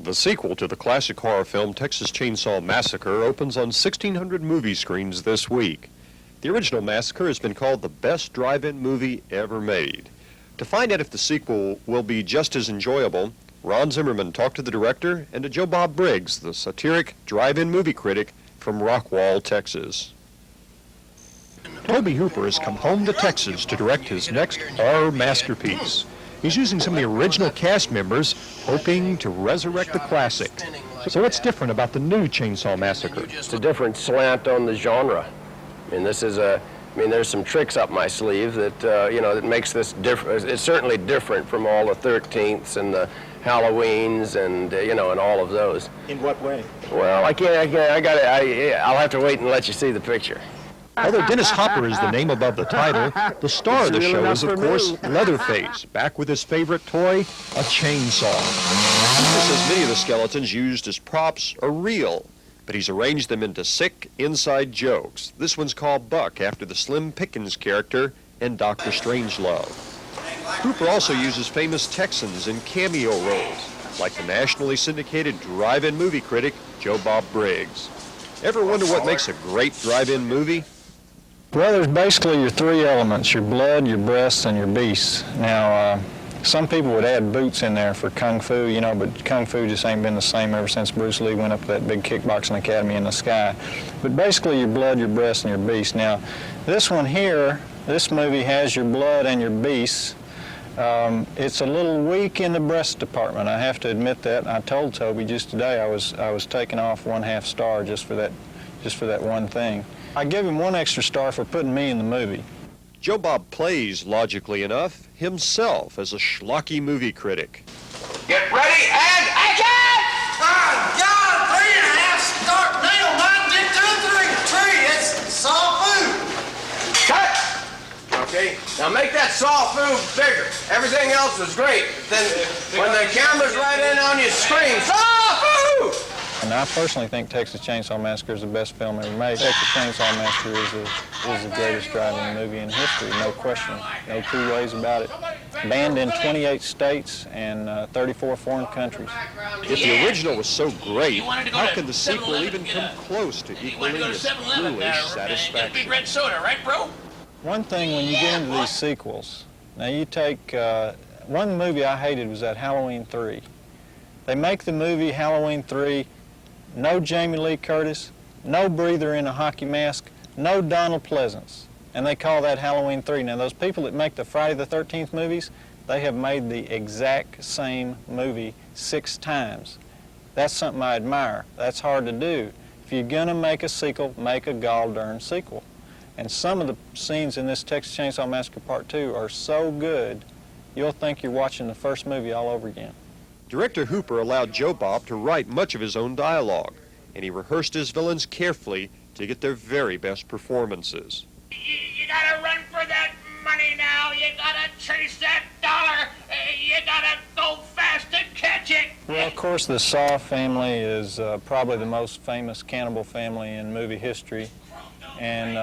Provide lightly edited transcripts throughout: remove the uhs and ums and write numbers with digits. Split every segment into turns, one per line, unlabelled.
The sequel to the classic horror film Texas Chainsaw Massacre opens on 1,600 movie screens this week. The original Massacre has been called the best drive-in movie ever made. To find out if the sequel will be just as enjoyable, Ron Zimmerman talked to the director and to Joe Bob Briggs, the satiric drive-in movie critic from Rockwall, Texas. Tobe Hooper has come home to Texas to direct his next horror masterpiece. He's using some of the original cast members, hoping to resurrect the classic. So what's different about the new Chainsaw Massacre?
It's a different slant on the genre. I mean, there's some tricks up my sleeve that, that makes this different. It's certainly different from all the 13ths and the Halloweens and, and all of those.
In what way?
Well, I'll have to wait and let you see the picture.
Although Dennis Hopper is the name above the title, the star of the show is, of course, Leatherface, back with his favorite toy, a chainsaw. Hopper says many of the skeletons used as props are real, but he's arranged them into sick inside jokes. This one's called Buck, after the Slim Pickens character in Dr. Strangelove. Hooper also uses famous Texans in cameo roles, like the nationally syndicated drive-in movie critic Joe Bob Briggs. Ever wonder what makes a great drive-in movie?
Well, there's basically your three elements, your blood, your breasts, and your beasts. Now, some people would add boots in there for Kung Fu, but Kung Fu just ain't been the same ever since Bruce Lee went up to that big kickboxing academy in the sky. But basically your blood, your breasts, and your beasts. Now, this one here, this movie has your blood and your beasts. It's a little weak in the breast department, I have to admit that. I told Toby just today I was taking off 1/2 star just for that one thing. I gave him 1 extra star for putting me in the movie.
Joe Bob plays, logically enough, himself as a schlocky movie critic.
Get ready and action!
God, 3.5 star. Nail, mine did 2, 3. It's saw food.
Cut! Okay, now make that saw food bigger. Everything else was great. Then when the camera's right in on you, scream, saw food!
And I personally think Texas Chainsaw Massacre is the best film ever made. Texas Chainsaw Massacre is the greatest drive-in movie in history, no question, no two ways about it. Banned in 28 states and 34 foreign countries.
If the original was so great, how can the sequel even come close to equaling its ghoulish satisfaction?
Big red soda, right, bro?
One thing when you get into these sequels, now you take, one movie I hated was that Halloween 3. They make the movie Halloween 3, no Jamie Lee Curtis, no breather in a hockey mask, no Donald Pleasance, and they call that Halloween 3. Now those people that make the Friday the 13th movies, they have made the exact same movie 6 times. That's something I admire. That's hard to do. If you're gonna make a sequel, make a gall-darn sequel. And some of the scenes in this Texas Chainsaw Massacre Part 2 are so good, you'll think you're watching the first movie all over again.
Director Hooper allowed Joe Bob to write much of his own dialogue, and he rehearsed his villains carefully to get their very best performances.
You gotta run for that money now. You gotta chase that dollar. You gotta go fast and catch it.
Well, of course, the Saw family is probably the most famous cannibal family in movie history. And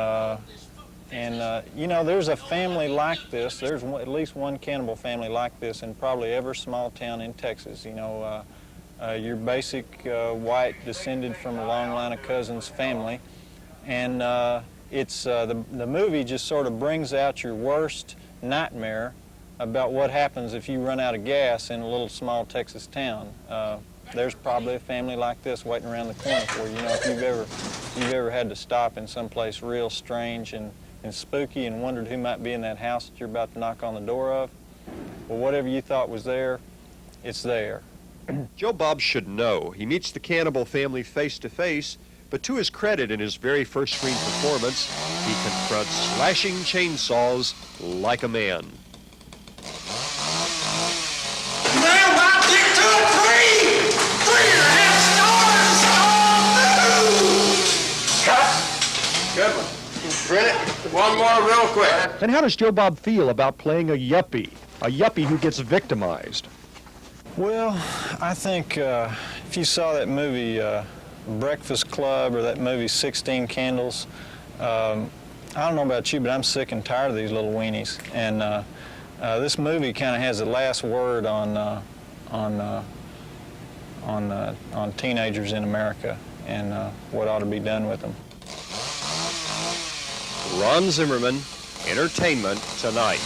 there's a family like this. There's at least one cannibal family like this in probably every small town in Texas. Your basic white descended from a long line of cousins family. And the movie just sort of brings out your worst nightmare about what happens if you run out of gas in a little small Texas town. There's probably a family like this waiting around the corner for you. If you've ever had to stop in some place real strange and spooky and wondered who might be in that house that you're about to knock on the door of, well, whatever you thought was there, it's there.
Joe Bob should know. He meets the cannibal family face to face, but to his credit, in his very first screen performance, he confronts slashing chainsaws like a man.
Nail, mine did 2, 3. 3.5 stars.
Cut! Good one. Print it. One more real quick.
And how does Joe Bob feel about playing a yuppie who gets victimized?
Well, I think if you saw that movie Breakfast Club or that movie 16 Candles, I don't know about you, but I'm sick and tired of these little weenies. And on teenagers in America and what ought to be done with them.
Ron Zimmerman, Entertainment Tonight.